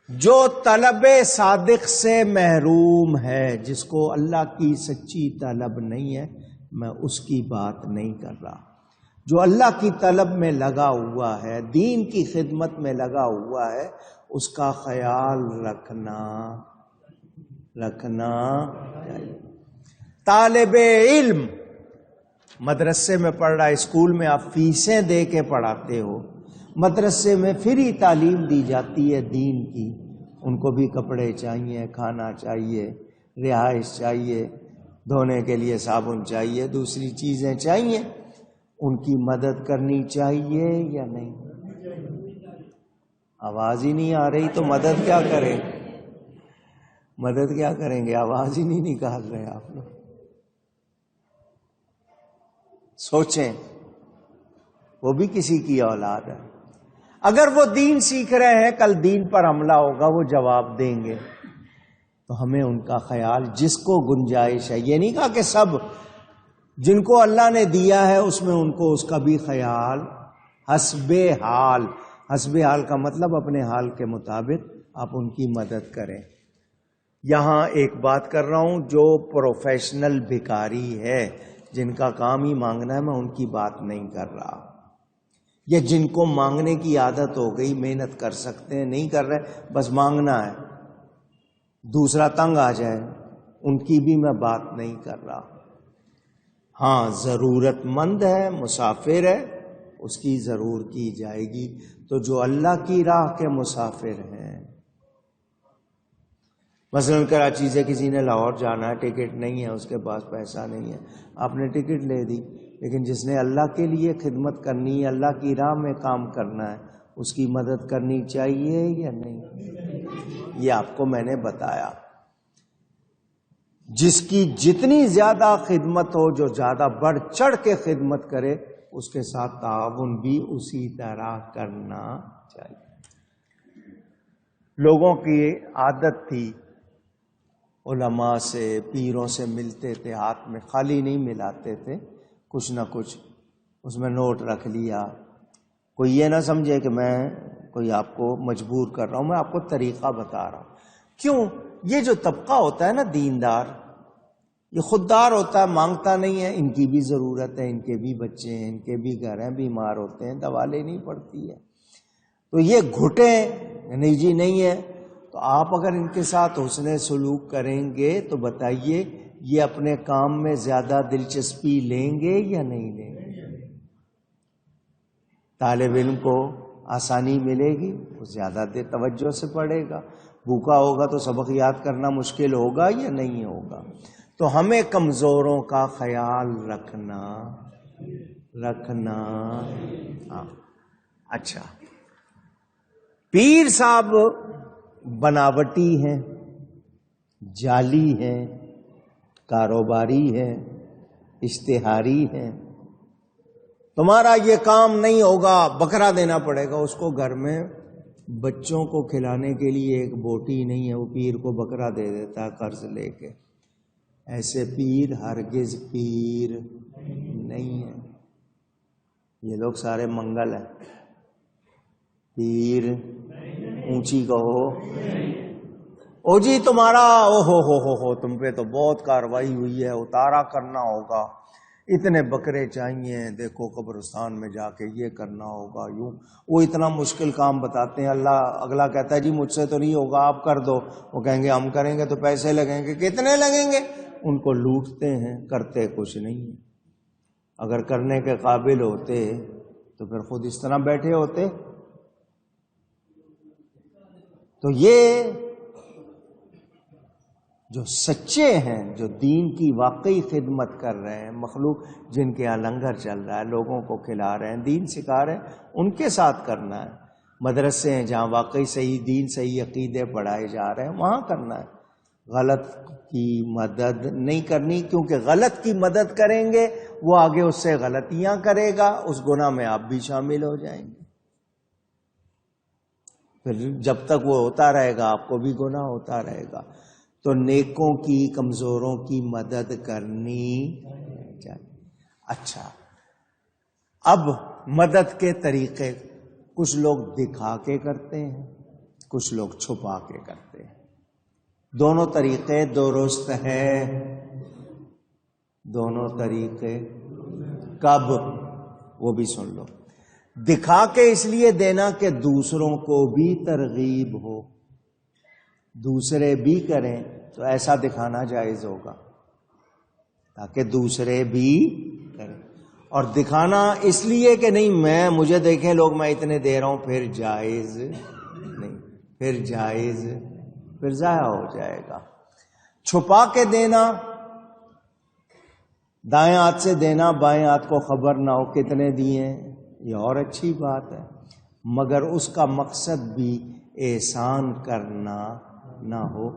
جو طلب صادق سے محروم ہے، جس کو اللہ کی سچی طلب نہیں ہے، میں اس کی بات نہیں کر رہا۔ جو اللہ کی طلب میں لگا ہوا ہے، دین کی خدمت میں لگا ہوا ہے، اس کا خیال رکھنا چاہیے۔ طالب علم مدرسے میں پڑھ رہا ہے، اسکول میں آپ فیسیں دے کے پڑھاتے ہو، مدرسے میں فری تعلیم دی جاتی ہے دین کی، ان کو بھی کپڑے چاہیے، کھانا چاہیے، رہائش چاہیے، دھونے کے لیے صابن چاہیے، دوسری چیزیں چاہیے، ان کی مدد کرنی چاہیے یا نہیں؟ آواز ہی نہیں آ رہی تو مدد کیا کریں؟ مدد کیا کریں گے؟ آواز ہی نہیں نکال رہے آپ لوگ۔ سوچیں، وہ بھی کسی کی اولاد ہے، اگر وہ دین سیکھ رہے ہیں، کل دین پر حملہ ہوگا، وہ جواب دیں گے، تو ہمیں ان کا خیال، جس کو گنجائش ہے، یہ نہیں کہا کہ سب، جن کو اللہ نے دیا ہے اس میں ان کو اس کا بھی خیال، حسب حال۔ حسب حال کا مطلب اپنے حال کے مطابق آپ ان کی مدد کریں۔ یہاں ایک بات کر رہا ہوں، جو پروفیشنل بھکاری ہے، جن کا کام ہی مانگنا ہے، میں ان کی بات نہیں کر رہا، یا جن کو مانگنے کی عادت ہو گئی، محنت کر سکتے ہیں، نہیں کر رہے، بس مانگنا ہے، دوسرا تنگ آ جائے، ان کی بھی میں بات نہیں کر رہا۔ ہاں، ضرورت مند ہے، مسافر ہے، اس کی ضرور کی جائے گی۔ تو جو اللہ کی راہ کے مسافر ہیں، مثلا کراچی سے کسی نے لاہور جانا ہے، ٹکٹ نہیں ہے، اس کے پاس پیسہ نہیں ہے، آپ نے ٹکٹ لے دی، لیکن جس نے اللہ کے لیے خدمت کرنی ہے، اللہ کی راہ میں کام کرنا ہے، اس کی مدد کرنی چاہیے یا نہیں؟ یہ آپ کو میں نے بتایا۔ جس کی جتنی زیادہ خدمت ہو، جو زیادہ بڑھ چڑھ کے خدمت کرے، اس کے ساتھ تعاون بھی اسی طرح کرنا چاہیے۔ لوگوں کی عادت تھی، علماء سے، پیروں سے ملتے تھے، ہاتھ میں خالی نہیں ملاتے تھے، کچھ نہ کچھ اس میں نوٹ رکھ لیا۔ کوئی یہ نہ سمجھے کہ میں کوئی آپ کو مجبور کر رہا ہوں، میں آپ کو طریقہ بتا رہا ہوں۔ کیوں؟ یہ جو طبقہ ہوتا ہے نا دیندار، یہ خوددار ہوتا ہے، مانگتا نہیں ہے، ان کی بھی ضرورت ہے، ان کے بھی بچے ہیں، ان کے بھی گھر ہیں، بیمار ہوتے ہیں، دوا لینی پڑتی ہے، تو یہ گھٹیں نہیں جی نہیں ہے۔ تو آپ اگر ان کے ساتھ حسن سلوک کریں گے تو بتائیے، یہ اپنے کام میں زیادہ دلچسپی لیں گے یا نہیں لیں گے؟ طالب علم کو آسانی ملے گی، وہ زیادہ دیر توجہ سے پڑھے گا، بھوکا ہوگا تو سبق یاد کرنا مشکل ہوگا یا نہیں ہوگا؟ تو ہمیں کمزوروں کا خیال رکھنا۔ ہاں، اچھا، پیر صاحب بناوٹی ہیں، جعلی ہیں، کاروباری ہیں، اشتہاری ہیں، تمہارا یہ کام نہیں ہوگا، بکرا دینا پڑے گا اس کو، گھر میں بچوں کو کھلانے کے لیے ایک بوٹی نہیں ہے، وہ پیر کو بکرا دے دیتا ہے قرض لے کے۔ ایسے پیر ہرگز پیر نہیں ہیں، یہ لوگ سارے منگل ہیں۔ پیر اونچی کہو، او جی تمہارا او ہو تم پہ تو بہت کاروائی ہوئی ہے، اتارا کرنا ہوگا، اتنے بکرے چاہیے، دیکھو قبرستان میں جا کے یہ کرنا ہوگا، یوں وہ اتنا مشکل کام بتاتے ہیں۔ اللہ اگلا کہتا ہے جی مجھ سے تو نہیں ہوگا، آپ کر دو، وہ کہیں گے ہم کریں گے تو پیسے لگیں گے، کتنے لگیں گے؟ ان کو لوٹتے ہیں، کرتے کچھ نہیں ہیں۔ اگر کرنے کے قابل ہوتے تو پھر خود اس طرح بیٹھے ہوتے۔ تو یہ جو سچے ہیں، جو دین کی واقعی خدمت کر رہے ہیں، مخلوق جن کے یہاں لنگر چل رہا ہے، لوگوں کو کھلا رہے ہیں، دین سکھا رہے ہیں، ان کے ساتھ کرنا ہے۔ مدرسے ہیں جہاں واقعی صحیح دین، صحیح عقیدے پڑھائے جا رہے ہیں، وہاں کرنا ہے۔ غلط کی مدد نہیں کرنی، کیونکہ غلط کی مدد کریں گے وہ آگے اس سے غلطیاں کرے گا، اس گناہ میں آپ بھی شامل ہو جائیں گے، پھر جب تک وہ ہوتا رہے گا آپ کو بھی گناہ ہوتا رہے گا۔ تو نیکوں کی، کمزوروں کی مدد کرنی چاہیے۔ اچھا، اب مدد کے طریقے، کچھ لوگ دکھا کے کرتے ہیں، کچھ لوگ چھپا کے کرتے ہیں. دونوں طریقے درست ہیں. دونوں طریقے کب؟ وہ بھی سن لو. دکھا کے اس لیے دینا کہ دوسروں کو بھی ترغیب ہو، دوسرے بھی کریں تو ایسا دکھانا جائز ہوگا تاکہ دوسرے بھی کریں. اور دکھانا اس لیے کہ نہیں مجھے دیکھیں لوگ میں اتنے دے رہا ہوں، پھر جائز نہیں، پھر جائز پھر ضائع ہو جائے گا. چھپا کے دینا، دائیں ہاتھ سے دینا بائیں ہاتھ کو خبر نہ ہو کتنے دیے، یہ اور اچھی بات ہے، مگر اس کا مقصد بھی احسان کرنا نہ ہو،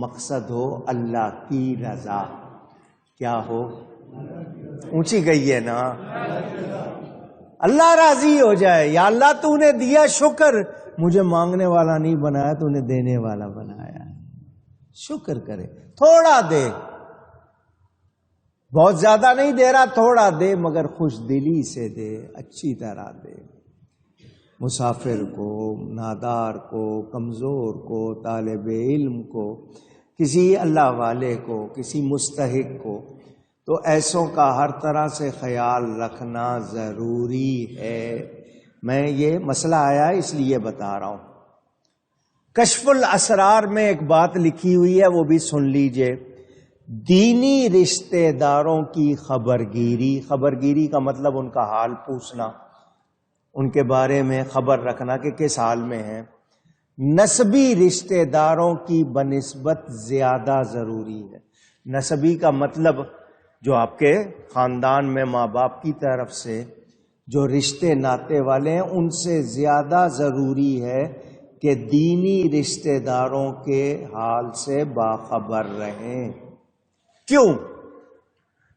مقصد ہو اللہ کی رضا. کیا ہو؟ اونچی گئی ہے نا، اللہ راضی ہو جائے. یا اللہ تو نے دیا، شکر، مجھے مانگنے والا نہیں بنایا، تو نے دینے والا بنایا. شکر کرے، تھوڑا دے، بہت زیادہ نہیں دے رہا، تھوڑا دے مگر خوش دلی سے دے، اچھی طرح دے. مسافر کو، نادار کو، کمزور کو، طالب علم کو، کسی اللہ والے کو، کسی مستحق کو، تو ایسوں کا ہر طرح سے خیال رکھنا ضروری ہے. میں یہ مسئلہ آیا اس لیے بتا رہا ہوں. کشف الاسرار میں ایک بات لکھی ہوئی ہے، وہ بھی سن لیجئے. دینی رشتہ داروں کی خبرگیری، خبرگیری کا مطلب ان کا حال پوچھنا، ان کے بارے میں خبر رکھنا کہ کس حال میں ہیں، نسبی رشتہ داروں کی بنسبت زیادہ ضروری ہے. نسبی کا مطلب جو آپ کے خاندان میں ماں باپ کی طرف سے جو رشتے ناتے والے ہیں، ان سے زیادہ ضروری ہے کہ دینی رشتہ داروں کے حال سے باخبر رہیں. کیوں؟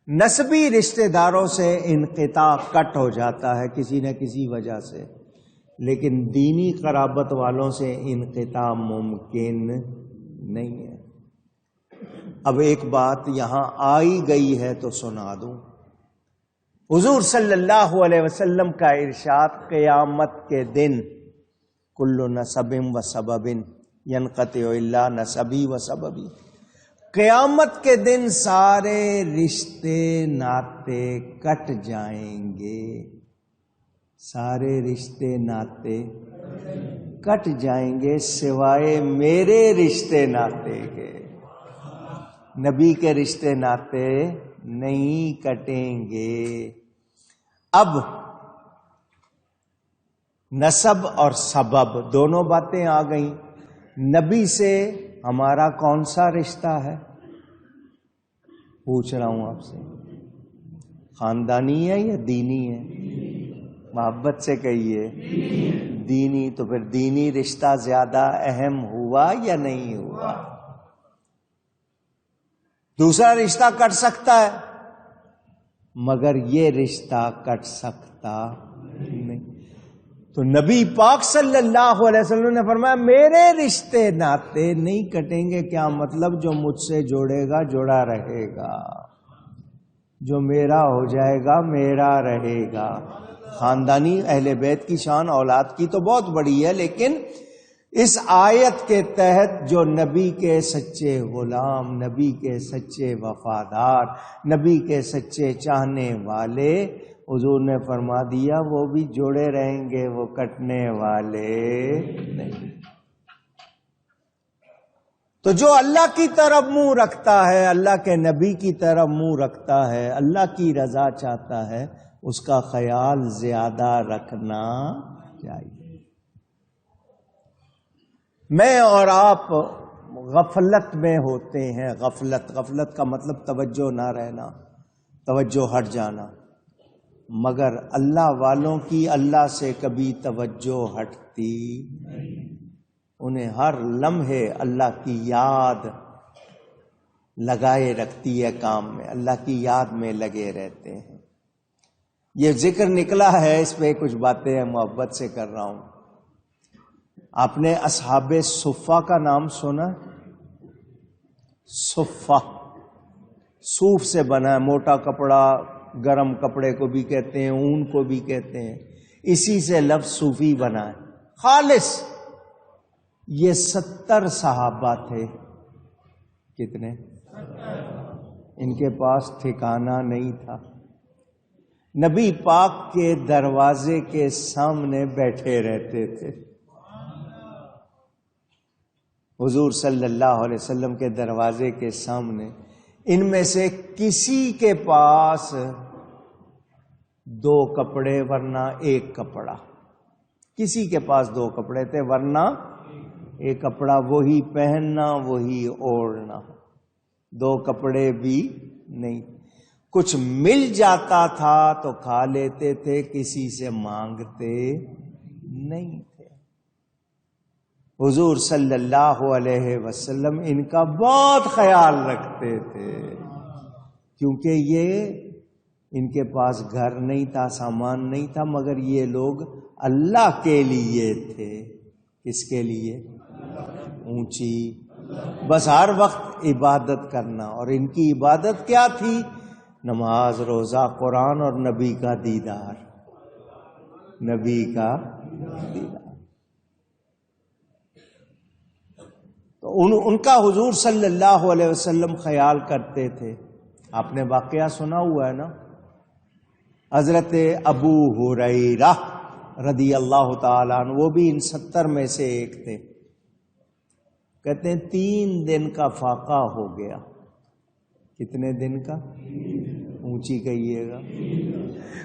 نسبی رشتہ داروں سے انقطاع کٹ ہو جاتا ہے کسی نہ کسی وجہ سے، لیکن دینی قرابت والوں سے انقطاع ممکن نہیں ہے. اب ایک بات یہاں آئی گئی ہے تو سنا دوں. حضور صلی اللہ علیہ وسلم کا ارشاد، قیامت کے دن کل نسب و سبب ینقطع الا نسبی و سببی. قیامت کے دن سارے رشتے ناطے کٹ جائیں گے، سارے رشتے ناطے کٹ جائیں گے سوائے میرے رشتے ناطے کے. نبی کے رشتے ناطے نہیں کٹیں گے. اب نسب اور سبب دونوں باتیں آ گئیں. نبی سے ہمارا کون سا رشتہ ہے؟ پوچھ رہا ہوں آپ سے، خاندانی ہے یا دینی ہے؟ محبت سے کہیے دینی. تو پھر دینی رشتہ زیادہ اہم ہوا یا نہیں ہوا؟ دوسرا رشتہ کٹ سکتا ہے مگر یہ رشتہ کٹ سکتا نہیں. تو نبی پاک صلی اللہ علیہ وسلم نے فرمایا میرے رشتے ناطے نہیں کٹیں گے. کیا مطلب؟ جو مجھ سے جوڑے گا جڑا رہے گا، جو میرا ہو جائے گا میرا رہے گا. خاندانی اہل بیت کی شان اولاد کی تو بہت بڑی ہے، لیکن اس آیت کے تحت جو نبی کے سچے غلام، نبی کے سچے وفادار، نبی کے سچے چاہنے والے، حضور نے فرما دیا وہ بھی جڑے رہیں گے، وہ کٹنے والے نہیں. تو جو اللہ کی طرف منہ رکھتا ہے، اللہ کے نبی کی طرف منہ رکھتا ہے، اللہ کی رضا چاہتا ہے، اس کا خیال زیادہ رکھنا چاہیے. میں اور آپ غفلت میں ہوتے ہیں. غفلت کا مطلب توجہ نہ رہنا، توجہ ہٹ جانا. مگر اللہ والوں کی اللہ سے کبھی توجہ ہٹتی نہیں. انہیں ہر لمحے اللہ کی یاد لگائے رکھتی ہے، کام میں اللہ کی یاد میں لگے رہتے ہیں. یہ ذکر نکلا ہے، اس پہ کچھ باتیں محبت سے کر رہا ہوں. آپ نے اصحاب صفہ کا نام سنا؟ صفہ صوف سے بنا ہے، موٹا کپڑا، گرم کپڑے کو بھی کہتے ہیں، اون کو بھی کہتے ہیں. اسی سے لفظ صوفی بنا ہے. خالص یہ 70 صحابہ تھے. کتنے؟ ان کے پاس ٹھکانہ نہیں تھا. نبی پاک کے دروازے کے سامنے بیٹھے رہتے تھے. حضور صلی اللہ علیہ وسلم کے دروازے کے سامنے. ان میں سے کسی کے پاس 2 کپڑے ورنہ 1 کپڑا. کسی کے پاس 2 کپڑے تھے ورنہ 1 کپڑا. وہی پہننا وہی اوڑھنا. 2 کپڑے بھی نہیں. کچھ مل جاتا تھا تو کھا لیتے تھے, کسی سے مانگتے نہیں تھے. حضور صلی اللہ علیہ وسلم ان کا بہت خیال رکھتے تھے, کیونکہ یہ ان کے پاس گھر نہیں تھا, سامان نہیں تھا, مگر یہ لوگ اللہ کے لیے تھے. کس کے لیے؟ اونچی, بس ہر وقت عبادت کرنا. اور ان کی عبادت کیا تھی؟ نماز, روزہ, قرآن اور نبی کا دیدار. نبی کا دیدار. تو ان کا حضور صلی اللہ علیہ وسلم خیال کرتے تھے. آپ نے واقعہ سنا ہوا ہے نا, حضرت ابو ہریرہ رضی اللہ تعالیٰ عنہ, وہ بھی ان 70 میں سے ایک تھے. کہتے ہیں 3 دن کا فاقہ ہو گیا. کتنے دن کا؟ اونچی کہیے گا.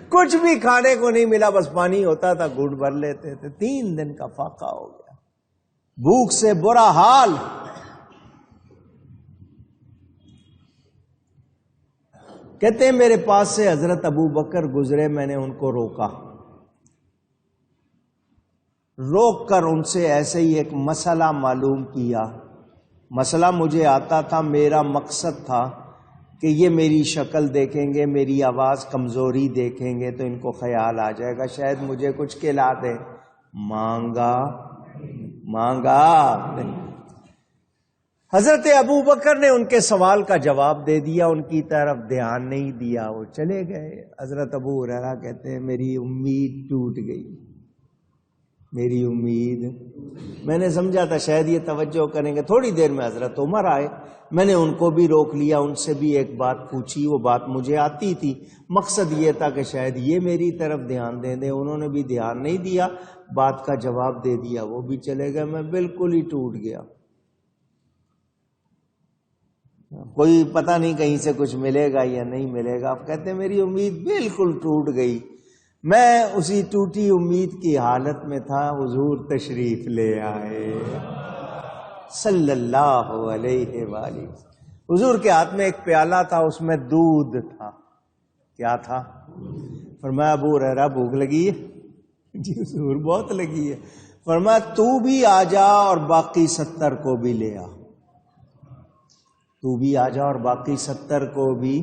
کچھ بھی کھانے کو نہیں ملا, بس پانی ہوتا تھا گھٹ بھر لیتے تھے. 3 دن کا فاقہ ہو گیا, بھوک سے برا حال. کہتے ہیں میرے پاس سے حضرت ابو بکر گزرے, میں نے ان کو روکا. روک کر ان سے ایسے ہی ایک مسئلہ معلوم کیا. مسئلہ مجھے آتا تھا, میرا مقصد تھا کہ یہ میری شکل دیکھیں گے, میری آواز کمزوری دیکھیں گے تو ان کو خیال آ جائے گا شاید مجھے کچھ کھلا دے. مانگا نہیں. حضرت ابو بکر نے ان کے سوال کا جواب دے دیا, ان کی طرف دھیان نہیں دیا, وہ چلے گئے. حضرت ابو ہریرہ کہتے ہیں میری امید ٹوٹ گئی. میری امید, میں نے سمجھا تھا شاید یہ توجہ کریں گے. تھوڑی دیر میں حضرت عمر آئے, میں نے ان کو بھی روک لیا, ان سے بھی ایک بات پوچھی. وہ بات مجھے آتی تھی, مقصد یہ تھا کہ شاید یہ میری طرف دھیان دے دیں. انہوں نے بھی دھیان نہیں دیا, بات کا جواب دے دیا, وہ بھی چلے گئے. میں بالکل ہی ٹوٹ گیا. کوئی پتہ نہیں کہیں سے کچھ ملے گا یا نہیں ملے گا. آپ کہتے ہیں میری امید بالکل ٹوٹ گئی. میں اسی ٹوٹی امید کی حالت میں تھا, حضور تشریف لے آئے صلی اللہ علیہ وآلہ. حضور کے ہاتھ میں ایک پیالہ تھا, اس میں دودھ تھا. کیا تھا؟ فرمایا ابو ہریرہ بھوک لگی ہے؟ جی حضور بہت لگی ہے. فرمایا تو بھی آ جا اور باقی 70 کو بھی لے آ. تو بھی آ جا اور باقی 70 کو بھی.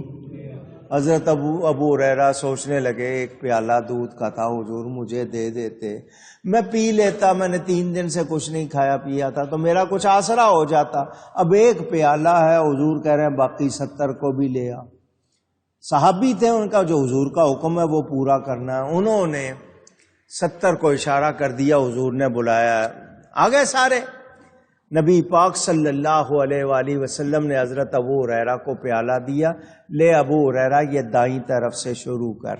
حضرت ابو ہریرہ سوچنے لگے, ایک پیالہ دودھ کا تھا, حضور مجھے دے دیتے, میں پی لیتا. میں نے 3 دن سے کچھ نہیں کھایا پیا تھا تو میرا کچھ آسرا ہو جاتا. اب ایک پیالہ ہے, حضور کہہ رہے ہیں باقی 70 کو بھی لے آ. صحابی تھے, ان کا جو حضور کا حکم ہے وہ پورا کرنا ہے. انہوں نے 70 کو اشارہ کر دیا, حضور نے بلایا. آ گئے سارے. نبی پاک صلی اللہ علیہ وآلہ وسلم نے حضرت ابو ہریرہ کو پیالہ دیا. لے ابو ہریرہ یہ دائیں طرف سے شروع کر.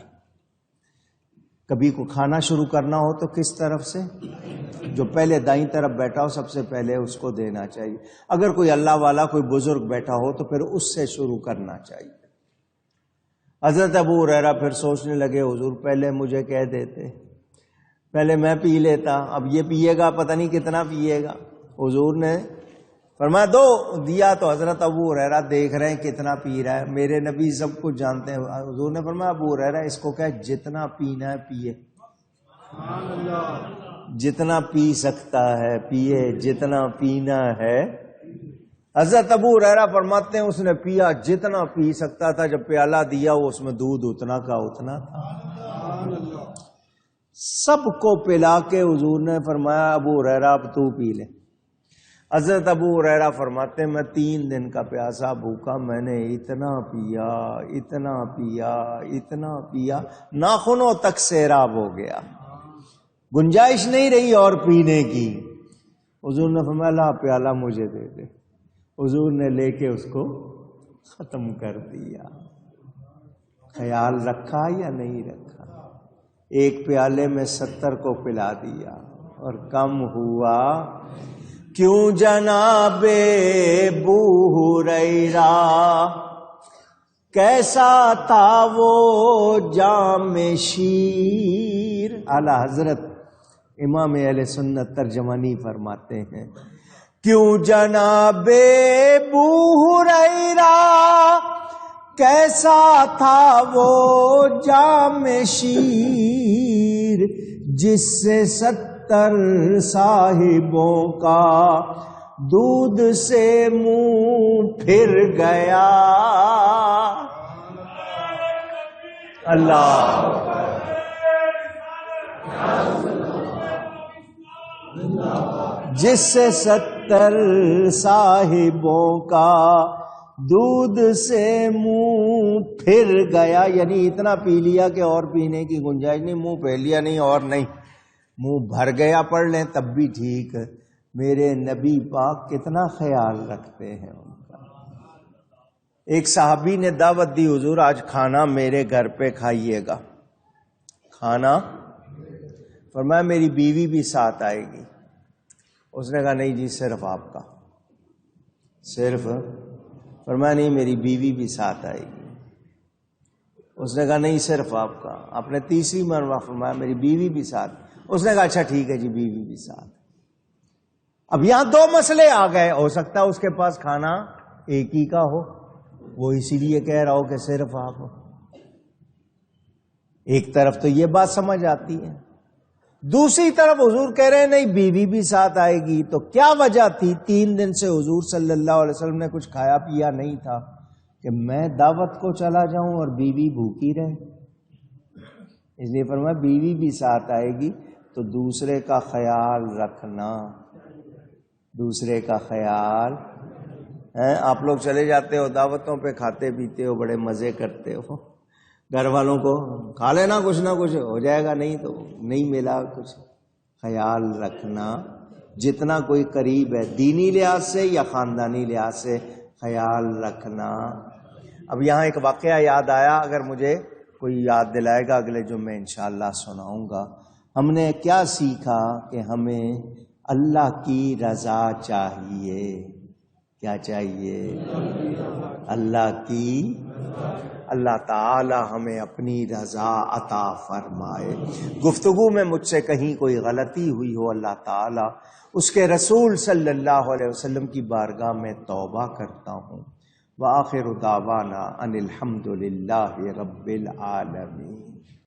کبھی کو کھانا شروع کرنا ہو تو کس طرف سے؟ جو پہلے دائیں طرف بیٹھا ہو سب سے پہلے اس کو دینا چاہیے. اگر کوئی اللہ والا کوئی بزرگ بیٹھا ہو تو پھر اس سے شروع کرنا چاہیے. حضرت ابو ہریرہ پھر سوچنے لگے, حضور پہلے مجھے کہہ دیتے, پہلے میں پی لیتا, اب یہ پیے گا پتہ نہیں کتنا پیے گا. حضور نے فرمایا دو, دیا تو حضرت ابو ہریرہ دیکھ رہے ہیں کتنا پی رہا ہے. میرے نبی سب کچھ جانتے ہیں. حضور نے فرمایا ابو ہریرہ اس کو کہ جتنا پینا ہے پیے, جتنا پی سکتا ہے پیے, جتنا پینا ہے. حضرت ابو ہریرہ فرماتے ہیں اس نے پیا جتنا پی سکتا تھا. جب پیالہ دیا وہ اس میں دودھ اتنا کا اتنا تھا. سب کو پلا کے حضور نے فرمایا ابو ہریرہ اب تو پی لے. حضرت ابو ہریرہ فرماتے ہیں میں 3 دن کا پیاسا بھوکا, میں نے اتنا پیا اتنا پیا اتنا پیا, ناخنوں تک سیراب ہو گیا, گنجائش نہیں رہی اور پینے کی. حضور نے فرمایا لا پیالہ مجھے دے دے. حضور نے لے کے اس کو ختم کر دیا. خیال رکھا یا نہیں رکھا؟ ایک پیالے میں 70 کو پلا دیا اور کم ہوا. کیوں جناب ابو ہریرہ کیسا تھا وہ جام شیر. اعلی حضرت امام اہل سنت ترجمانی فرماتے ہیں کیوں جناب ابو ہریرہ کیسا تھا وہ جام شیر جس سے 70 صاحبوں کا دودھ سے منہ پھر گیا. اللہ جس سے 70 صاحبوں کا دودھ سے منہ پھر گیا، یعنی اتنا پی لیا کہ اور پینے کی گنجائش نہیں، منہ پھیر لیا نہیں اور نہیں، منہ بھر گیا پڑھ لیں تب بھی ٹھیک. میرے نبی پاک کتنا خیال رکھتے ہیں ان کا. ایک صحابی نے دعوت دی حضور آج کھانا میرے گھر پہ کھائیے گا. کھانا فرمایا میری بیوی بھی ساتھ آئے گی. اس نے کہا نہیں جی صرف آپ کا. صرف فرمایا نہیں میری بیوی بھی ساتھ آئے گی. اس نے کہا نہیں صرف آپ کا. آپ نے تیسری مرتبہ فرمایا میری بیوی بھی ساتھ. اس نے کہا اچھا ٹھیک ہے جی بیوی بھی ساتھ. اب یہاں 2 مسئلے آ گئے. ہو سکتا ہے اس کے پاس کھانا ایک ہی کا ہو، وہ اسی لیے کہہ رہا ہو کہ صرف آپ ہو. ایک طرف تو یہ بات سمجھ آتی ہے، دوسری طرف حضور کہہ رہے ہیں نہیں بیوی بھی ساتھ آئے گی. تو کیا وجہ تھی 3 دن سے حضور صلی اللہ علیہ وسلم نے کچھ کھایا پیا نہیں تھا کہ میں دعوت کو چلا جاؤں اور بیوی بھوکی رہے؟ اس لیے فرمایا بیوی بھی ساتھ آئے گی تو دوسرے کا خیال رکھنا. دوسرے کا خیال آپ لوگ چلے جاتے ہو دعوتوں پہ، کھاتے پیتے ہو، بڑے مزے کرتے ہو، گھر والوں کو کھا لینا کچھ نہ کچھ ہو جائے گا، نہیں تو نہیں ملا کچھ. خیال رکھنا جتنا کوئی قریب ہے دینی لحاظ سے یا خاندانی لحاظ سے، خیال رکھنا. اب یہاں ایک واقعہ یاد آیا، اگر مجھے کوئی یاد دلائے گا اگلے جمعے انشاءاللہ سناؤں گا. ہم نے کیا سیکھا کہ ہمیں اللہ کی رضا چاہیے. کیا چاہیے؟ اللہ کی. اللہ تعالی ہمیں اپنی رضا عطا فرمائے. گفتگو میں مجھ سے کہیں کوئی غلطی ہوئی ہو اللہ تعالی اس کے رسول صلی اللہ علیہ وسلم کی بارگاہ میں توبہ کرتا ہوں. وآخر دعوانا ان الحمد للہ رب العالمین.